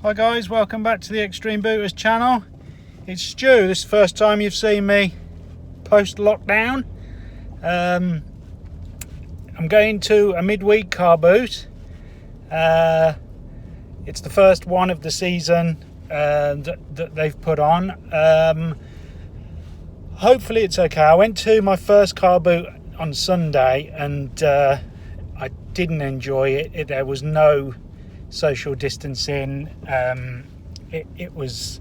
Hi guys, welcome back to the Extreme Booters channel. It's Stu. This is the first time you've seen me post lockdown. I'm going to a midweek car boot. It's the first one of the season that they've put on. Hopefully it's okay. I went to my first car boot on Sunday and I didn't enjoy it. There was no social distancing. It was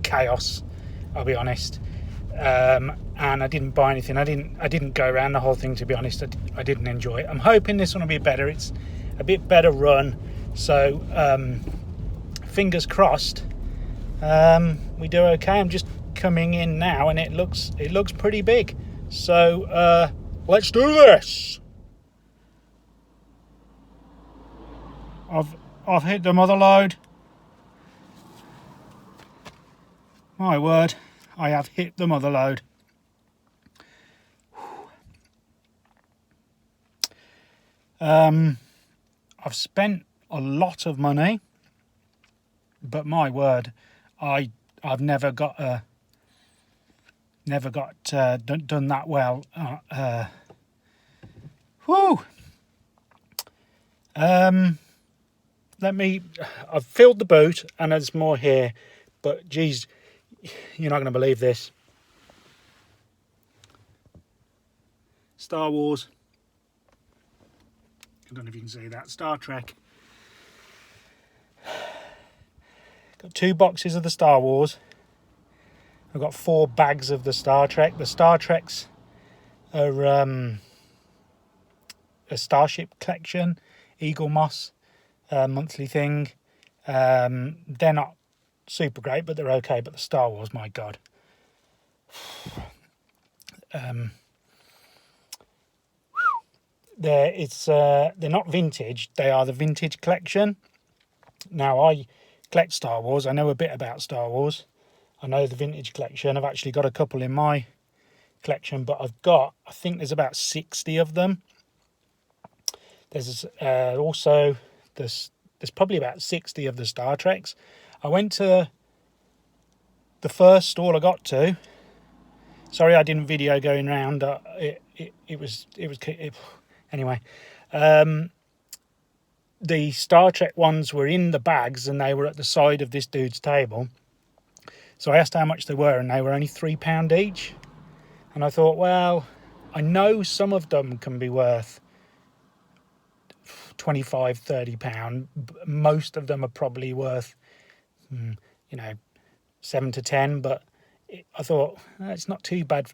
chaos, I'll be honest. And I didn't buy anything. I didn't go around the whole thing, to be honest. I didn't enjoy it. I'm hoping this one will be better. It's a bit better run, so fingers crossed we do okay. I'm just coming in now and it looks pretty big, so let's do this. I've hit the mother load. My word, I have hit the mother load. I've spent a lot of money, but my word, I've never got done that well. I've filled the boot and there's more here, but geez, you're not going to believe this. Star Wars. I don't know if you can see that. Star Trek. Got 2 boxes of the Star Wars. I've got 4 bags of the Star Trek. The Star Treks are a Starship collection, Eagle Moss monthly thing. They're not super great, but they're okay. But the Star Wars, my God. They're not vintage. They are the vintage collection. Now, I collect Star Wars. I know a bit about Star Wars. I know the vintage collection. I've actually got a couple in my collection, but I think there's about 60 of them. There's also there's probably about 60 of the Star Treks. I went to the first stall I got to. Sorry, I didn't video going around. Anyway. The Star Trek ones were in the bags and they were at the side of this dude's table. So I asked how much they were and they were only £3 each. And I thought, well, I know some of them can be worth £25-30. Most of them are probably worth, 7 to 10. But I thought, it's not too bad.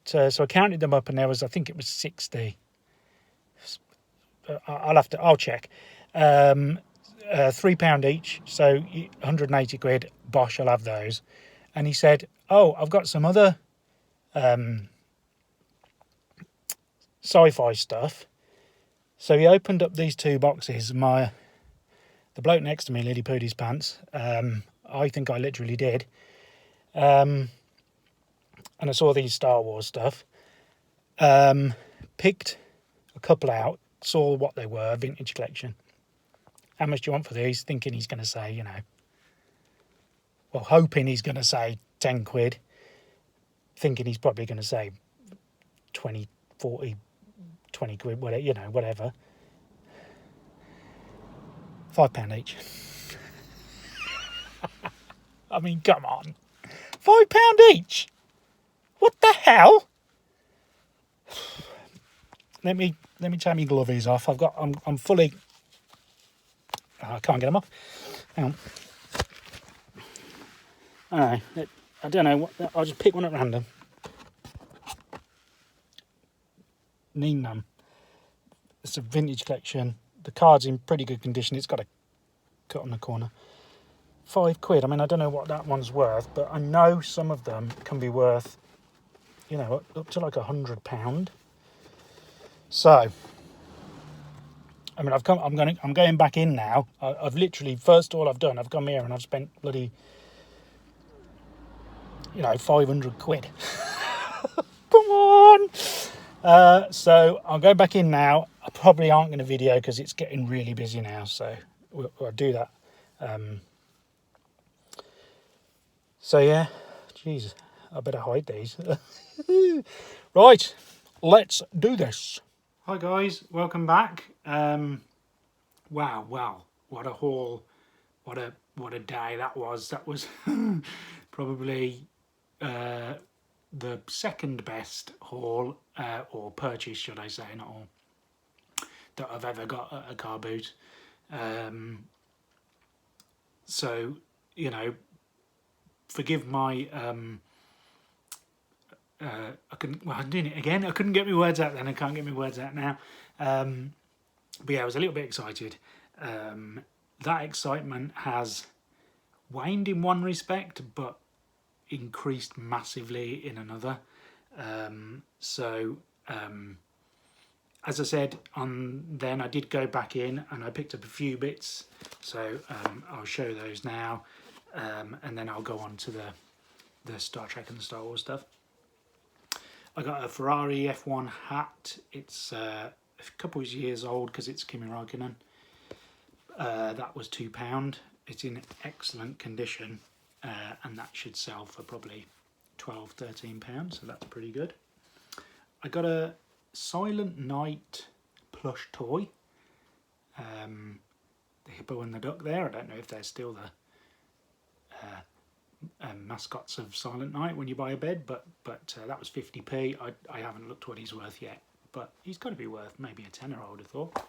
So I counted them up and I think it was 60. I'll check. £3 each, so 180 quid. Bosh, I'll have those. And he said, "Oh, I've got some other sci-fi stuff." So he opened up these 2 boxes. The bloke next to me nearly pooed his pants. I think I literally did. And I saw these Star Wars stuff. Picked a couple out. Saw what they were, vintage collection. How much do you want for these? Thinking he's going to say, hoping he's going to say 10 quid. Thinking he's probably going to say 20, 40, 20 quid, whatever. £5 each. I mean, come on. £5 each? What the hell? Let me take my glovies off. I'm fully. I can't get them off. Hang on. All right. I don't know. I'll just pick one at random. Need none. It's a vintage collection. The card's in pretty good condition. It's got a cut on the corner. £5. I mean, I don't know what that one's worth, but I know some of them can be worth, up to like £100. So, I mean, I'm going back in now. I've literally, first all I've done, I've come here and I've spent bloody, 500 quid. Come on. So I'll go back in now. I probably aren't going to video because it's getting really busy now. So I'll do that. So yeah, jeez, I better hide these. Right, let's do this. Hi guys, welcome back. Wow, what a haul, what a day that was. That was probably the second best haul or purchase, should I say, not all, that I've ever got at a car boot. So, you know, forgive my I'm doing it again. I couldn't get my words out then. I can't get my words out now. But yeah, I was a little bit excited. That excitement has waned in one respect, but increased massively in another. As I said, then I did go back in and I picked up a few bits. So I'll show those now, and then I'll go on to the Star Trek and the Star Wars stuff. I got a Ferrari F1 hat. It's a couple of years old because it's Kimi Raikkonen. That was £2. It's in excellent condition, and that should sell for probably £12–13, so that's pretty good. I got a Silent Night plush toy. The hippo and the duck there. I don't know if they're still the mascots of Silent Night when you buy a bed, but that was 50p. I haven't looked what he's worth yet, but he's got to be worth maybe a tenner, I would have thought.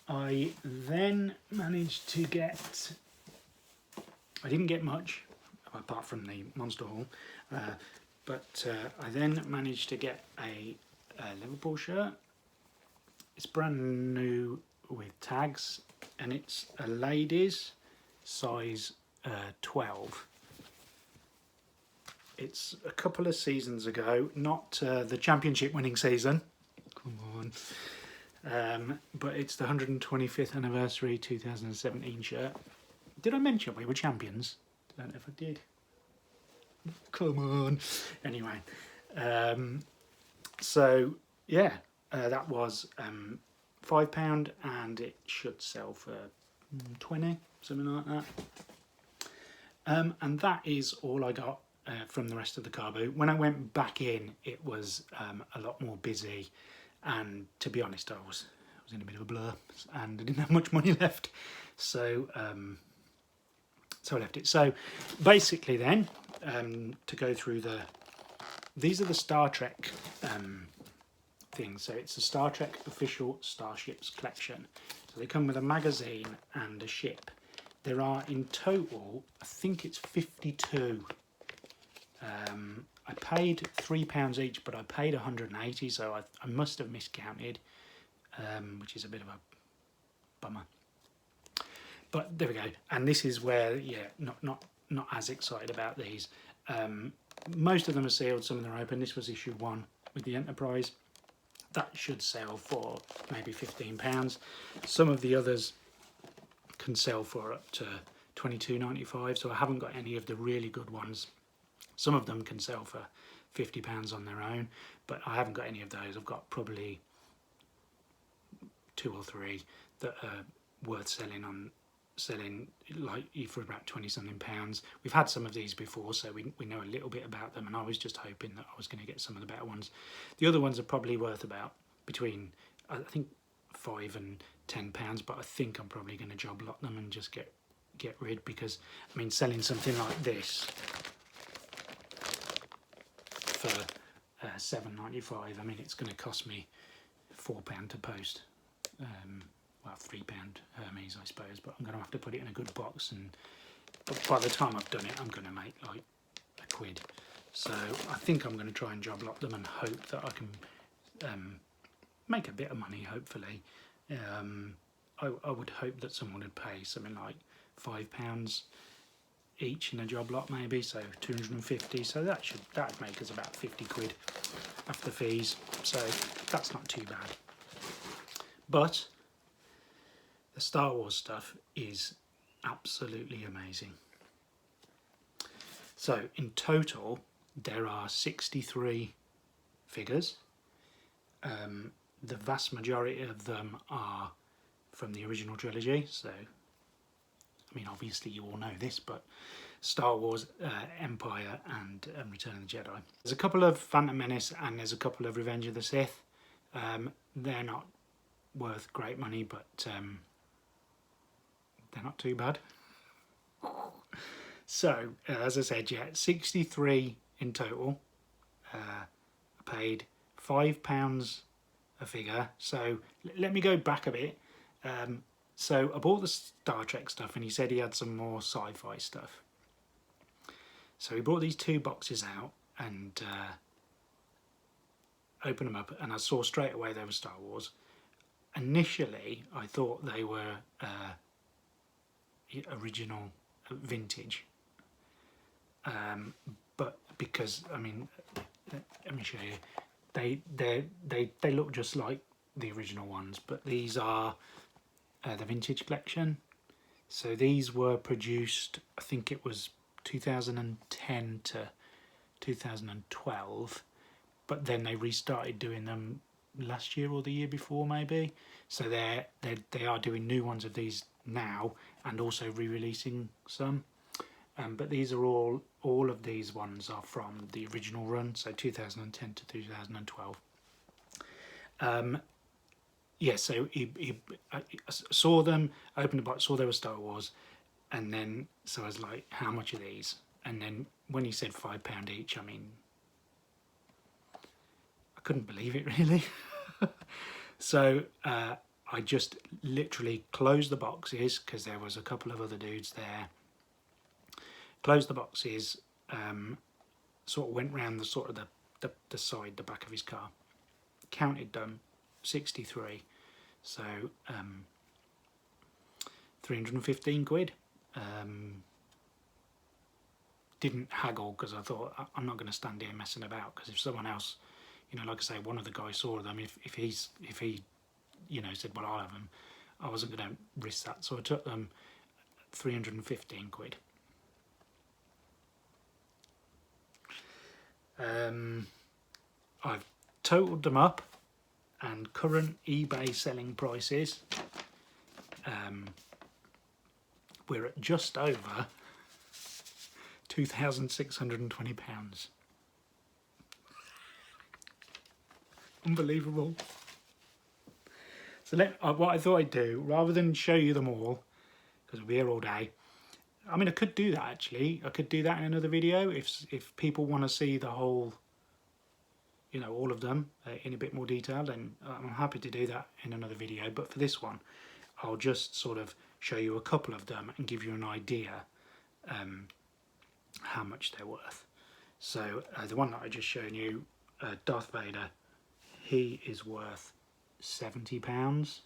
I then managed to get, I didn't get much apart from the Monster Haul, but I then managed to get a Liverpool shirt. It's brand new with tags, and it's a ladies size 12. It's a couple of seasons ago, not the championship winning season, come on, but it's the 125th anniversary 2017 shirt. Did I mention we were champions? I don't know if I did. Come on. Anyway, so yeah, that was £5, and it should sell for 20, something like that. And that is all I got from the rest of the car boot. When I went back in, it was a lot more busy, and to be honest, I was in a bit of a blur, and I didn't have much money left, so I left it. So basically, then to go through these are the Star Trek things. So it's the Star Trek official Starships collection. So they come with a magazine and a ship. There are in total, I think it's 52. I paid £3 each, but I paid 180, so I must have miscounted, which is a bit of a bummer. But there we go. And this is where, yeah, not as excited about these. Most of them are sealed, some of them are open. This was issue 1 with the Enterprise. That should sell for maybe £15. Some of the others can sell for up to £22.95, so I haven't got any of the really good ones. Some of them can sell for £50 on their own, but I haven't got any of those. I've got probably 2 or 3 that are worth selling like for about 20-something pounds. We've had some of these before, so we know a little bit about them, and I was just hoping that I was going to get some of the better ones. The other ones are probably worth about between, I think, £5 and £10, but I think I'm probably going to job lot them and just get rid, because I mean, selling something like this for £7.95, I mean, it's going to cost me £4 to post. Well, £3 Hermes, I suppose, but I'm going to have to put it in a good box, and by the time I've done it, I'm going to make like £1. So I think I'm going to try and job lot them and hope that I can make a bit of money, hopefully. I would hope that someone would pay something like £5 each in a job lot, maybe, so 250. So that'd make us about 50 quid after fees. So that's not too bad. But the Star Wars stuff is absolutely amazing. So in total, there are 63 figures. The vast majority of them are from the original trilogy. So, I mean, obviously you all know this, but Star Wars, Empire and Return of the Jedi. There's a couple of Phantom Menace and there's a couple of Revenge of the Sith. They're not worth great money, but they're not too bad. So, as I said, yeah, 63 in total. I paid £5 a figure. So let me go back a bit. So I bought the Star Trek stuff and he said he had some more sci-fi stuff. So he brought these 2 boxes out and opened them up, and I saw straight away they were Star Wars. Initially I thought they were original vintage, but because, I mean, let me show you, they look just like the original ones, but these are the vintage collection. So these were produced, I think it was 2010 to 2012, but then they restarted doing them last year or the year before maybe. So they are doing new ones of these now and also re-releasing some. But these are all of these ones are from the original run, so 2010 to 2012. Yeah, so I saw them, opened the box, saw they were Star Wars, and then so I was like, how much are these? And then when he said £5 each, I mean, I couldn't believe it really. So I just literally closed the boxes because there was a couple of other dudes there. Closed the boxes, sort of went round the sort of the side, the back of his car, counted them, 63. So 315 quid. Didn't haggle because I thought I'm not going to stand here messing about, because if someone else, you know, like I say, one of the guys saw them, if he you know, said, well, I'll have them, I wasn't going to risk that, so I took them. 315 quid. I've totaled them up, and current eBay selling prices, we're at just over £2,620. Unbelievable. So what I thought I'd do, rather than show you them all, because we'll be here all day, I mean, I could do that actually. I could do that in another video if people want to see the whole, you know, all of them in a bit more detail, then I'm happy to do that in another video. But for this one, I'll just sort of show you a couple of them and give you an idea how much they're worth. So the one that I just shown you, Darth Vader, he is worth £70.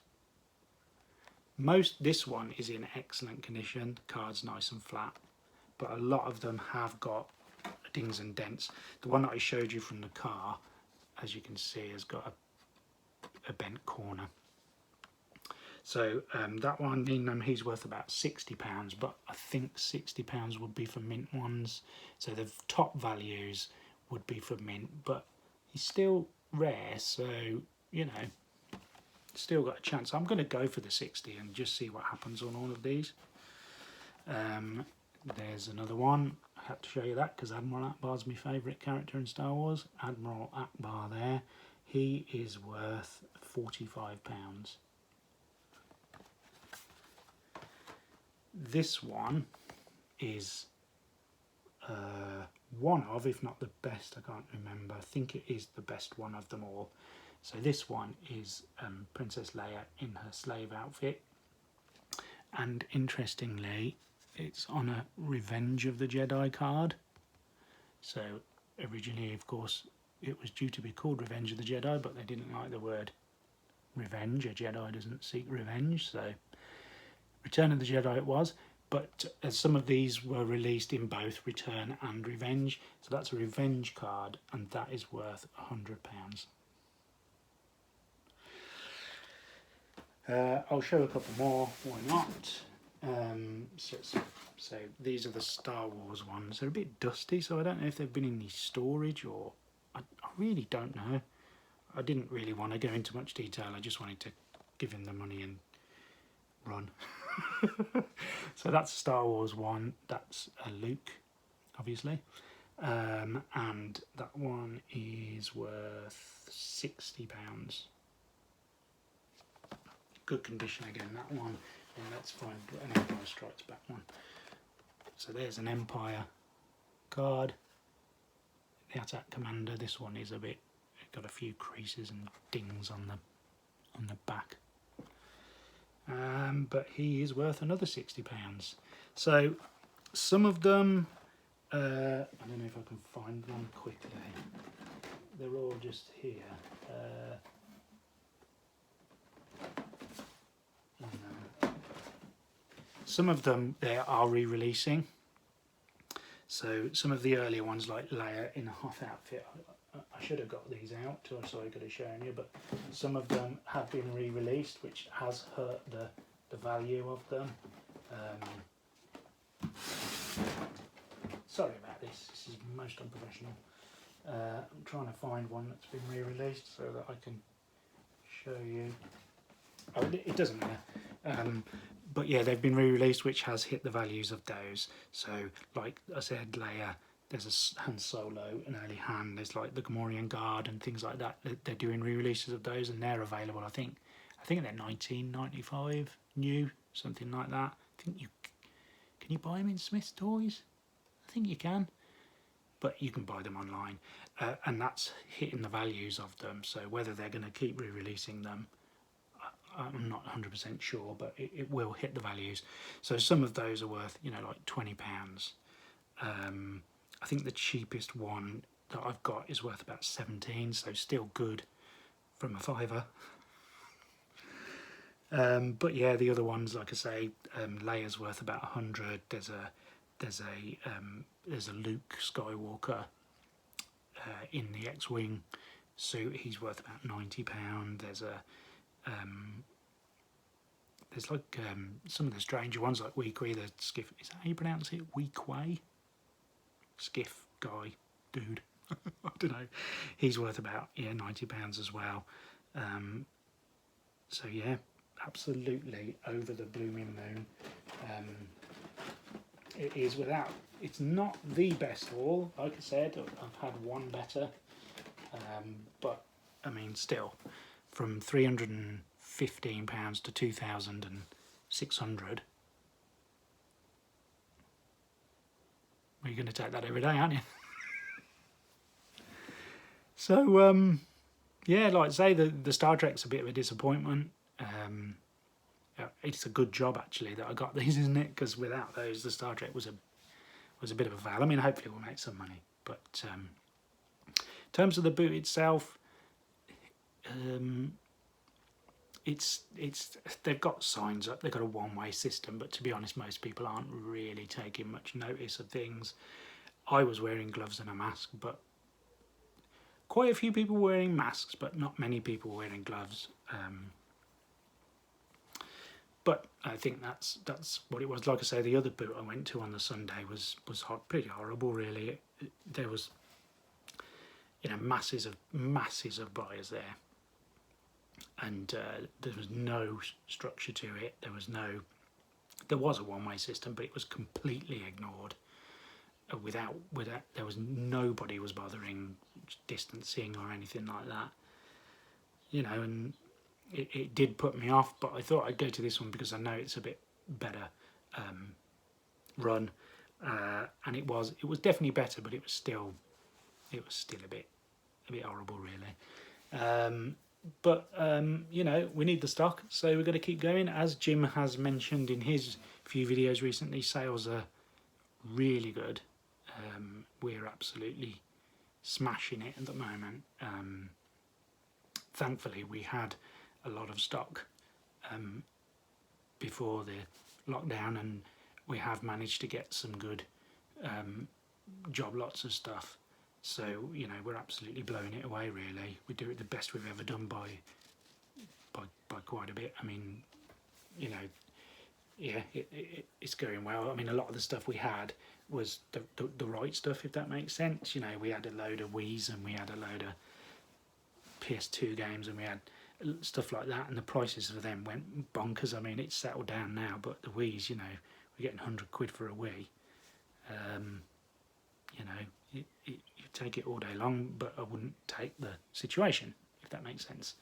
This one is in excellent condition, the card's nice and flat, but a lot of them have got dings and dents. The one that I showed you from the car, as you can see, has got a bent corner. So that one, he's worth about £60, but I think £60 would be for mint ones. So the top values would be for mint, but he's still rare, so, you know, still got a chance. I'm going to go for the 60 and just see what happens on all of these. There's another one. I had to show you that because Admiral Akbar's my favourite character in Star Wars. Admiral Akbar there. He is worth £45. This one is one of, if not the best, I can't remember. I think it is the best one of them all. So this one is Princess Leia in her slave outfit, and interestingly it's on a Revenge of the Jedi card. So originally, of course, it was due to be called Revenge of the Jedi, but they didn't like the word revenge. A Jedi doesn't seek revenge, so Return of the Jedi it was. But some of these were released in both Return and Revenge, so that's a Revenge card, and that is worth £100. I'll show a couple more, why not? So these are the Star Wars ones. They're a bit dusty, so I don't know if they've been in the storage, or I really don't know. I didn't really want to go into much detail. I just wanted to give him the money and run. So that's a Star Wars one. That's a Luke, obviously. And that one is worth £60. Good condition again, that one. And let's find an Empire Strikes Back one. So there's an Empire card. The Attack Commander. This one is a bit, got a few creases and dings on the back. But he is worth another £60. So some of them, I don't know if I can find one quickly. They're all just here. Some of them they are re-releasing. So some of the earlier ones, like Leia in a Hoth outfit, I should have got these out so I could have shown you, but some of them have been re-released, which has hurt the value of them. Sorry about this is most unprofessional. I'm trying to find one that's been re-released so that I can show you. Oh, it doesn't matter. But yeah, they've been re-released, which has hit the values of those. So, like I said, Leia, there's a Han Solo, an early Han, there's like the Gamorrean Guard and things like that. They're doing re-releases of those, and they're available. I think they're 1995 new, something like that. I think can you buy them in Smith's Toys? I think you can, but you can buy them online, and that's hitting the values of them. So whether they're going to keep re-releasing them, I'm not 100% sure, but it will hit the values. So some of those are worth, like £20. I think the cheapest one that I've got is worth about 17, so still good from a fiver. But yeah, the other ones, like I say, Leia's worth about 100. There's a Luke Skywalker in the X-wing suit. He's worth about £90. There's like some of the stranger ones, like Weequay, the skiff. Is that how you pronounce it? Weequay? Skiff guy, dude. I don't know. He's worth about £90 as well. So yeah, absolutely over the blooming moon. It is without. It's not the best haul. Like I said, I've had one better, but I mean, still, from £315 to 2,600. Well, you're going to take that every day, aren't you? So, yeah, like I say, the Star Trek's a bit of a disappointment. It's a good job, actually, that I got these, isn't it? Because without those, the Star Trek was a bit of a fail. I mean, hopefully we'll make some money. But in terms of the boot itself, they've got signs up, they've got a one-way system, but to be honest, most people aren't really taking much notice of things. I was wearing gloves and a mask, but quite a few people wearing masks, but not many people wearing gloves. But I think that's what it was. Like I say, the other boot I went to on the Sunday was pretty horrible, really. There was masses of buyers there, and there was no structure to it. There was a one-way system, but it was completely ignored. Without there was nobody was bothering distancing or anything like that, and it did put me off. But I thought I'd go to this one because I know it's a bit better run, and it was definitely better, but it was still a bit horrible, really. But we need the stock, so we're going to keep going. As Jim has mentioned in his few videos recently, sales are really good. We're absolutely smashing it at the moment. Thankfully, we had a lot of stock before the lockdown, and we have managed to get some good job lots of stuff. So we're absolutely blowing it away, really. We do it the best we've ever done by quite a bit. I mean, yeah, it's going well. I mean, a lot of the stuff we had was the right stuff, if that makes sense. We had a load of Wii's, and we had a load of PS2 games, and we had stuff like that, and the prices for them went bonkers. I mean, it's settled down now, but the Wii's, you know, we're getting £100 for a Wii. You know, you take it all day long, but I wouldn't take the situation, if that makes sense.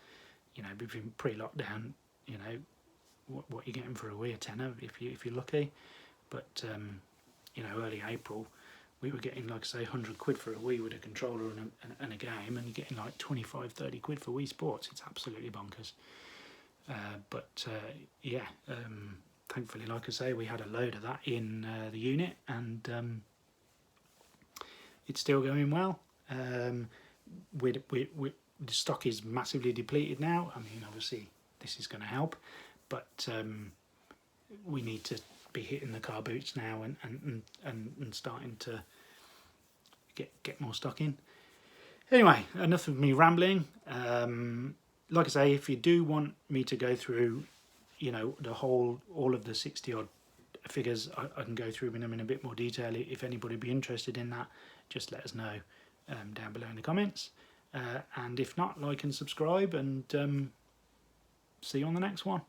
You know, between pre-lockdown, you know, what you're getting for a Wii, a tenner if you're lucky. But you know, early April, we were getting, like I say, £100 for a Wii with a controller and a game, and you're getting like 25, £30 for Wii Sports. It's absolutely bonkers. Yeah, thankfully, like I say, we had a load of that in the unit, and it's still going well. The stock is massively depleted now. I mean, obviously, this is going to help, but we need to be hitting the car boots now and starting to get more stock in. Anyway, enough of me rambling. Like I say, if you do want me to go through, you know, all of the 60 odd figures, I can go through them in a bit more detail. If anybody be interested in that, just let us know down below in the comments. And if not, like and subscribe, and see you on the next one.